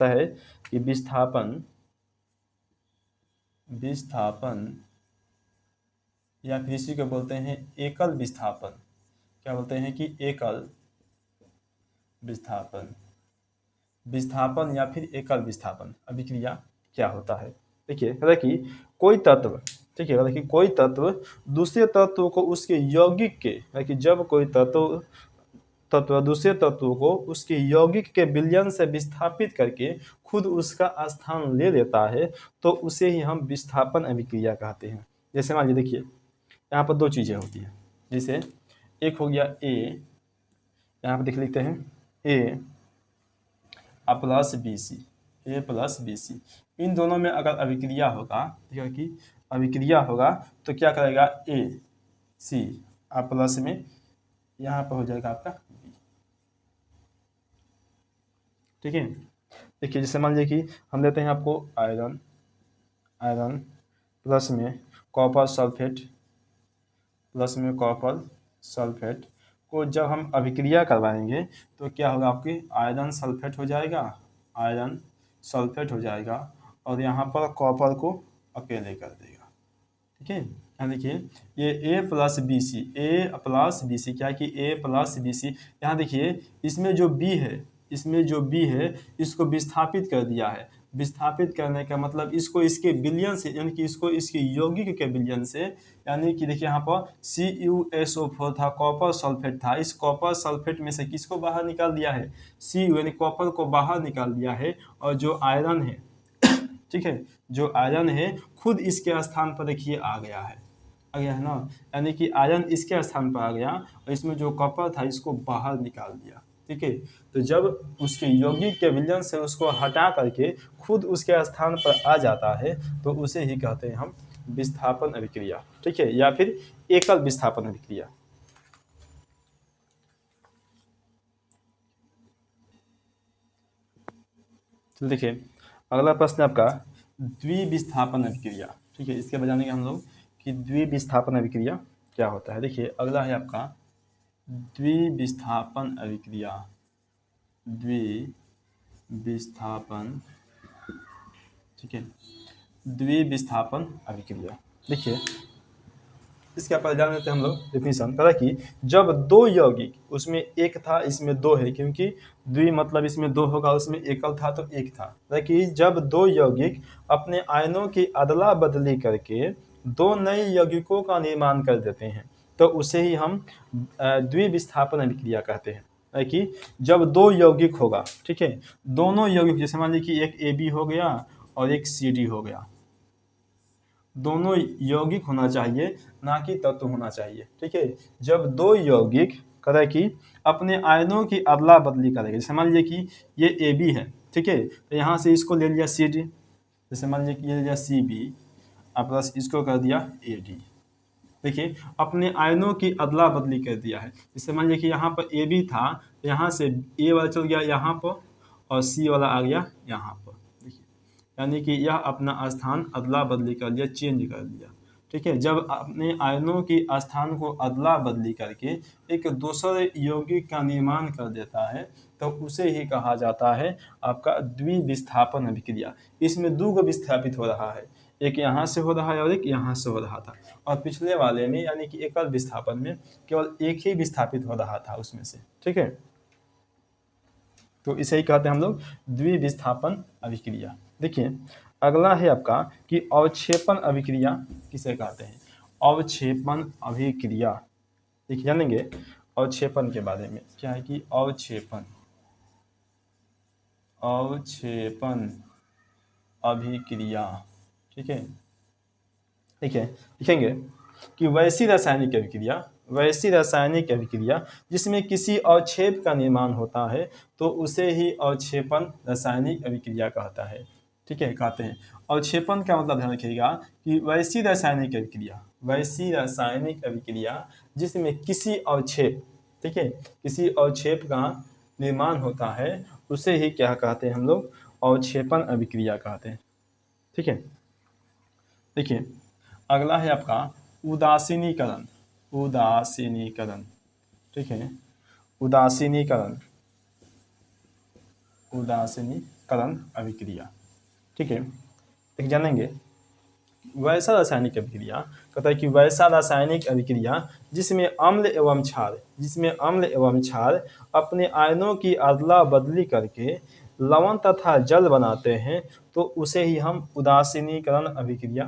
है कि विस्थापन या फिर इसी को बोलते हैं एकल विस्थापन। क्या बोलते हैं कि एकल विस्थापन या फिर एकल विस्थापन अभिक्रिया क्या होता है। देखिए कहता है कि कोई तत्व, ठीक है, कहता है कि कोई तत्व दूसरे तत्व को उसके यौगिक के, कि जब कोई तत्व दूसरे तत्व को उसके यौगिक के विलयन से विस्थापित करके खुद उसका स्थान ले लेता है तो उसे ही हम विस्थापन अभिक्रिया कहते हैं। जैसे मान लीजिए, देखिए यहाँ पर दो चीज़ें होती हैं। जैसे एक हो गया ए, यहाँ पर देख लेते हैं ए प्लस बी सी, ए प्लस बी सी, इन दोनों में अगर अभिक्रिया होगा, ठीक है, कि अभिक्रिया होगा तो क्या करेगा ए सी प्लस में यहाँ पर हो जाएगा आपका बी। ठीक है, देखिए जैसे मान लीजिए कि हम देते हैं आपको आयरन प्लस में कॉपर सल्फेट को जब हम अभिक्रिया करवाएंगे तो क्या होगा, आपके आयरन सल्फेट हो जाएगा और यहाँ पर कॉपर को अकेले कर देगा। ठीक है, यहाँ देखिए ये ए प्लस बी सी, क्या कि ए प्लस बी सी, यहाँ देखिए इसमें जो बी है इसको विस्थापित कर दिया है। विस्थापित करने का मतलब इसको इसके विलयन से, यानी कि इसको इसके यौगिक के विलयन से, यानी कि देखिए यहाँ पर CuSO4 था, कॉपर सल्फेट था, इस कॉपर सल्फेट में से किसको बाहर निकाल दिया है, Cu यानी कॉपर को बाहर निकाल दिया है, और जो आयरन है, ठीक है, जो आयरन है खुद इसके स्थान पर देखिए आ गया है ना, यानी कि आयरन इसके स्थान पर आ गया और इसमें जो कॉपर था इसको बाहर निकाल दिया। ठीक है, तो जब उसके यौगिक के विलयन से उसको हटा करके खुद उसके स्थान पर आ जाता है तो उसे ही कहते हैं हम विस्थापन अभिक्रिया। ठीक है, या फिर एकल विस्थापन अभिक्रिया। तो देखिए अगला प्रश्न आपका द्विविस्थापन अभिक्रिया। ठीक है, इसके बाद जानेंगे हम लोग कि द्विविस्थापन अभिक्रिया क्या होता है। देखिए अगला है आपका द्विविस्थापन अभिक्रिया। ठीक है, द्विविस्थापन अभिक्रिया। देखिए इसके पहले जान लेते हैं हम लोग डेफिनेशन। कहा कि जब दो यौगिक, उसमें एक था इसमें दो है, क्योंकि द्वि मतलब इसमें दो होगा, उसमें एकल था तो एक था, कि जब दो यौगिक अपने आयनों की अदला बदली करके दो नए यौगिकों का निर्माण कर देते हैं तो उसे ही हम द्विविस्थापन अभिक्रिया कहते हैं। कि जब दो यौगिक होगा, ठीक है, दोनों यौगिक, जैसे मान लीजिए कि एक AB हो गया और एक CD हो गया, दोनों यौगिक होना चाहिए, ना कि तत्व होना चाहिए। ठीक है, जब दो यौगिक करे कि अपने आयनों की अदला बदली करेंगे, जैसे मान लीजिए कि ये AB है, ठीक है, तो यहाँ से इसको ले लिया CD, जैसे मान लीजिए कि ये ले लिया CB प्लस इसको कर दिया AD। देखिए अपने आयनों की अदला बदली कर दिया है। जैसे मान लीजिए कि यहाँ पर AB था, यहाँ से A वाला चल गया यहाँ पर और C वाला आ गया यहाँ पर। देखिए यानी कि यह अपना स्थान अदला बदली कर लिया, चेंज कर लिया। ठीक है, जब अपने आयनों की स्थान को अदला बदली करके एक दूसरे यौगिक का निर्माण कर देता है तो उसे ही कहा जाता है आपका द्विविस्थापन अभिक्रिया। इसमें दो विस्थापित हो रहा है, एक यहाँ से हो रहा है और एक यहाँ से हो रहा था, और पिछले वाले में यानी कि एकल विस्थापन में केवल एक ही विस्थापित हो रहा था उसमें से। ठीक है, तो इसे ही कहते हैं हम लोग द्विविस्थापन अभिक्रिया। देखिए अगला है आपका कि अवक्षेपण अभिक्रिया किसे कहते हैं। अवक्षेपण अभिक्रिया, देखिए जानेंगे अवक्षेपण के बारे में। क्या है कि अवक्षेपण अभिक्रिया। ठीक है, देखिए लिखेंगे कि वैसी रासायनिक अभिक्रिया जिसमें किसी अवक्षेप का निर्माण होता है तो उसे ही अवक्षेपण रासायनिक अभिक्रिया कहता है। ठीक है, कहते हैं अवक्षेपण का मतलब ध्यान रखिएगा कि वैसी रासायनिक अभिक्रिया जिसमें किसी अवक्षेप, ठीक है, किसी अवक्षेप का निर्माण होता है उसे ही क्या कहते हैं हम लोग, अवक्षेपण अभिक्रिया कहते हैं। ठीक है, देखिए अगला है आपका उदासीनीकरण। ठीक है, उदासीनीकरण करण अभिक्रिया। ठीक है, एक जानेंगे वैसा रासायनिक अभिक्रिया, कहता है कि वैसा रासायनिक अभिक्रिया जिसमें अम्ल एवं क्षार अपने आयनों की अदला बदली करके लवण तथा जल बनाते हैं, तो उसे ही हम उदासीनीकरण अभिक्रिया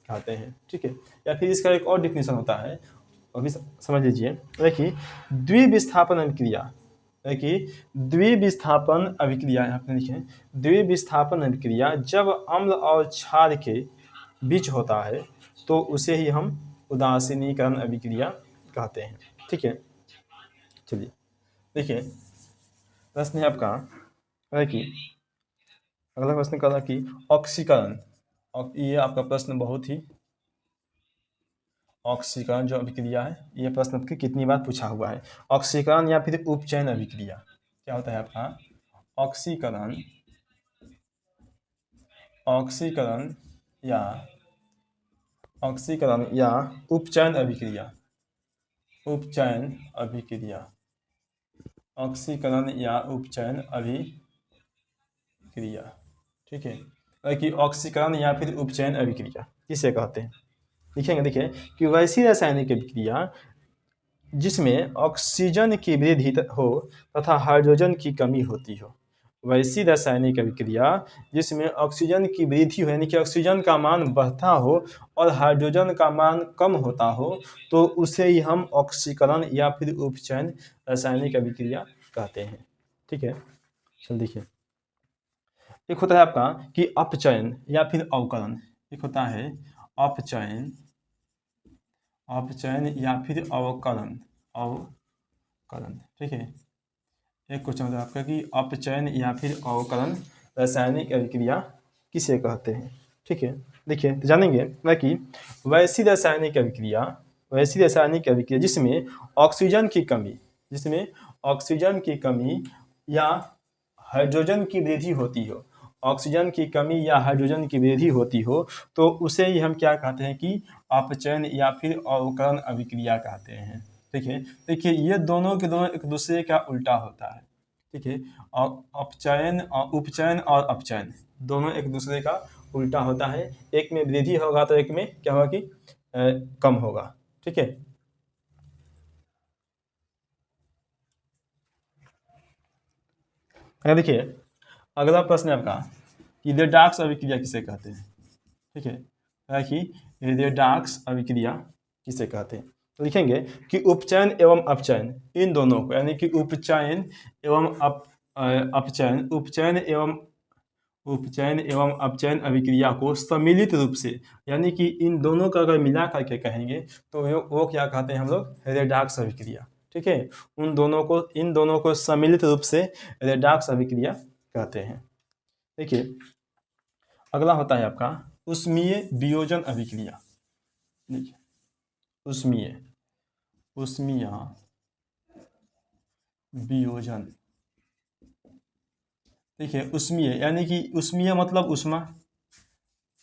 कहते हैं। ठीक है, या फिर इसका एक और डिफिनेशन होता है, अभी समझ लीजिए। देखिए द्विविस्थापन अभिक्रिया, देखिए द्विविस्थापन अभिक्रिया यहाँ पे लिखे, द्विविस्थापन अभिक्रिया जब अम्ल और क्षार के बीच होता है तो उसे ही हम उदासीनीकरण अभिक्रिया कहते हैं। ठीक है, चलिए देखिए प्रश्न है आपका कि अगला प्रश्न कहा कि ऑक्सीकरण, और ये आपका प्रश्न बहुत ही, ऑक्सीकरण जो अभिक्रिया है ये प्रश्न आपके कितनी बार पूछा हुआ है। ऑक्सीकरण या फिर उपचयन अभिक्रिया क्या होता है आपका, ऑक्सीकरण, ऑक्सीकरण या ऑक्सीकरण या उपचयन अभिक्रिया, उपचयन अभिक्रिया, ऑक्सीकरण या उपचयन अभिक्रिया। ठीक है, कि ऑक्सीकरण या फिर उपचयन अभिक्रिया किसे कहते हैं, लिखेंगे। देखिए कि वैसी रासायनिक अभिक्रिया जिसमें ऑक्सीजन की वृद्धि हो तथा हाइड्रोजन की कमी होती हो, वैसी रासायनिक अभिक्रिया जिसमें ऑक्सीजन की वृद्धि हो यानी कि ऑक्सीजन का मान बढ़ता हो और हाइड्रोजन का मान कम होता हो, तो उसे ही हम ऑक्सीकरण या फिर उपचयन रासायनिक अभिक्रिया कहते हैं। ठीक है, चल देखिए एक होता है आपका कि अपचयन या फिर अवकलन, एक होता है अपचयन, अपचयन या फिर अवकलन, अवकलन। ठीक है, एक क्वेश्चन होता है आपका कि अपचयन या फिर अवकलन रासायनिक अभिक्रिया किसे कहते हैं। ठीक है, देखिए तो जानेंगे ना कि वैसी रासायनिक अभिक्रिया, वैसी रासायनिक अभिक्रिया जिसमें ऑक्सीजन की कमी, जिसमें ऑक्सीजन की कमी या हाइड्रोजन की वृद्धि होती हो, ऑक्सीजन की कमी या हाइड्रोजन की वृद्धि होती हो, तो उसे ही हम क्या कहते हैं कि अपचयन या फिर अवकलन अभिक्रिया कहते हैं। ठीक है, देखिए ये दोनों के दोनों एक दूसरे का उल्टा होता है। ठीक है, और अपचयन और उपचयन और अपचयन दोनों एक दूसरे का उल्टा होता है, एक में वृद्धि होगा तो एक में क्या होगा कि कम होगा। ठीक है, अगर देखिए अगला प्रश्न है आपका कि रेडॉक्स अभिक्रिया किसे कहते हैं। ठीक है, कि रेडॉक्स अभिक्रिया किसे कहते हैं, तो लिखेंगे कि उपचयन एवं अपचयन इन दोनों को, यानी कि उपचयन एवं अपचयन, उपचयन एवं अपचयन अभिक्रिया को सम्मिलित रूप से, यानी कि इन दोनों का अगर मिला करके कहेंगे तो वो क्या कहते हैं हम लोग, रेडॉक्स अभिक्रिया। ठीक है, इन दोनों को सम्मिलित रूप से रेडॉक्स अभिक्रिया कहते हैं। देखिए अगला होता है आपका उष्मीय वियोजन अभिक्रिया। देखिए उष्मीय, उष्मीय वियोजन। देखिए उष्मीय यानी कि उष्मीय मतलब उष्मा,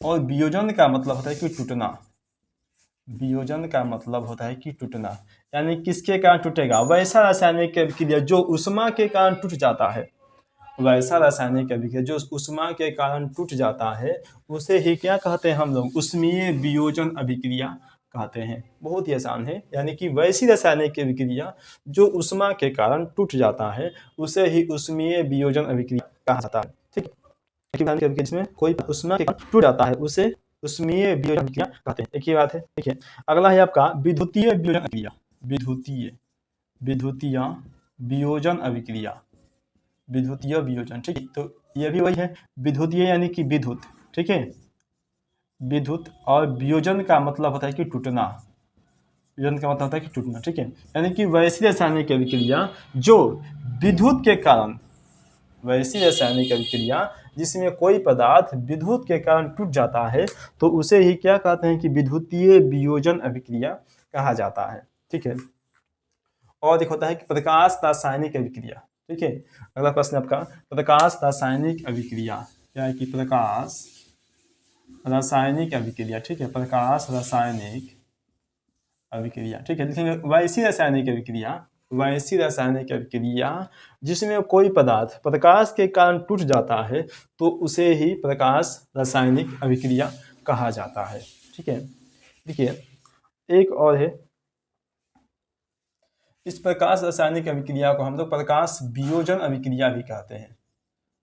और वियोजन का मतलब होता है कि टूटना, वियोजन का मतलब होता है कि टूटना, यानी किसके कारण टूटेगा, वैसा रासायनिक अभिक्रिया जो उष्मा के कारण टूट जाता है, वैसा रासायनिक अभिक्रिया जो उष्मा के कारण टूट जाता है उसे ही क्या कहते हैं हम लोग, उष्मीय वियोजन अभिक्रिया कहते हैं। बहुत ही आसान है, यानी कि वैसी रासायनिक अभिक्रिया जो उष्मा के कारण टूट जाता है उसे ही उष्मीय वियोजन अभिक्रिया कहा जाता है। ठीक है, जिसमें कोई उष्मा के कारण टूट जाता है उसे उष्मीय वियोजन अभिक्रिया कहते हैं। एक ही बात है। देखिए अगला है आपका विद्युतीय वियोजन अभिक्रिया, विद्युतीय, विद्युतीय वियोजन अभिक्रिया, विद्युतीय वियोजन। ठीक है, तो ये भी वही है, विद्युतीय यानी कि विद्युत। ठीक है, विद्युत, और वियोजन का मतलब होता है कि टूटना, वियोजन का मतलब होता है कि टूटना। ठीक है, यानी कि वैसी रासायनिक अभिक्रिया जो विद्युत के कारण, वैसी रासायनिक अभिक्रिया जिसमें कोई पदार्थ विद्युत के कारण टूट जाता है तो उसे ही क्या कहते हैं कि विद्युतीय वियोजन अभिक्रिया कहा जाता है। ठीक है, और एक होता है कि प्रकाश रासायनिक अभिक्रिया। ठीक है, अगला प्रश्न आपका प्रकाश रासायनिक अभिक्रिया, क्या है कि प्रकाश रासायनिक अभिक्रिया। ठीक है, प्रकाश रासायनिक अभिक्रिया। ठीक है, लिखेंगे वैसी रासायनिक अभिक्रिया, वैसी रासायनिक अभिक्रिया जिसमें कोई पदार्थ प्रकाश के कारण टूट जाता है तो उसे ही प्रकाश रासायनिक अभिक्रिया कहा जाता है। ठीक है, देखिए एक और है, इस प्रकाश रासायनिक अभिक्रिया को हम लोग प्रकाश वियोजन अभिक्रिया भी कहते हैं।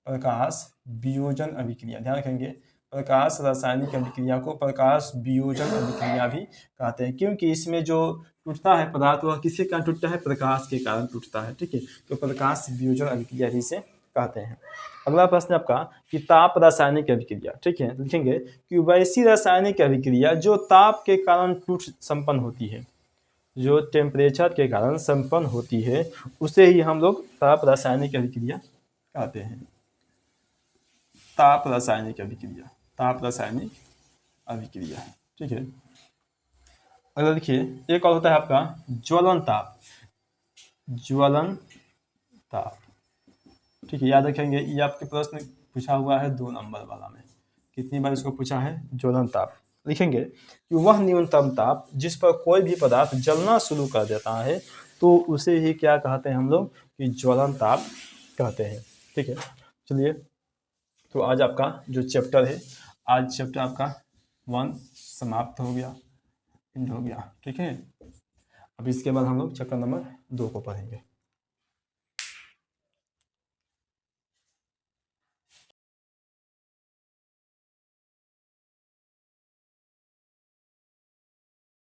प्रकाश वियोजन अभिक्रिया, ध्यान रखेंगे, प्रकाश रासायनिक अभिक्रिया को प्रकाश वियोजन अभिक्रिया भी कहते हैं, क्योंकि इसमें जो टूटता है पदार्थ वह किसके कारण टूटता है, प्रकाश के कारण टूटता है। ठीक है, तो प्रकाश वियोजन अभिक्रिया भी इसे कहते हैं। अगला प्रश्न आपका कि ताप रासायनिक अभिक्रिया। ठीक है, लिखेंगे कि वैसी रासायनिक अभिक्रिया जो ताप के कारण टूट संपन्न होती है, जो टेम्परेचर के कारण संपन्न होती है उसे ही हम लोग ताप रासायनिक अभिक्रिया कहते हैं। ताप रासायनिक अभिक्रिया, ताप रासायनिक अभिक्रिया। ठीक है, अगला देखिए एक और होता है आपका ज्वलन ताप। ज्वलन ताप, ठीक है, याद रखेंगे ये आपके प्रश्न पूछा हुआ है 2 नंबर वाला में, कितनी बार इसको पूछा है, ज्वलन ताप। लिखेंगे कि वह न्यूनतम ताप जिस पर कोई भी पदार्थ जलना शुरू कर देता है तो उसे ही क्या कहते हैं हम लोग, कि ज्वलन ताप कहते हैं। ठीक है, चलिए तो आज आपका जो चैप्टर है, आज चैप्टर आपका 1 समाप्त हो गया, एंड हो गया। ठीक है, अब इसके बाद हम लोग चैप्टर नंबर 2 को पढ़ेंगे।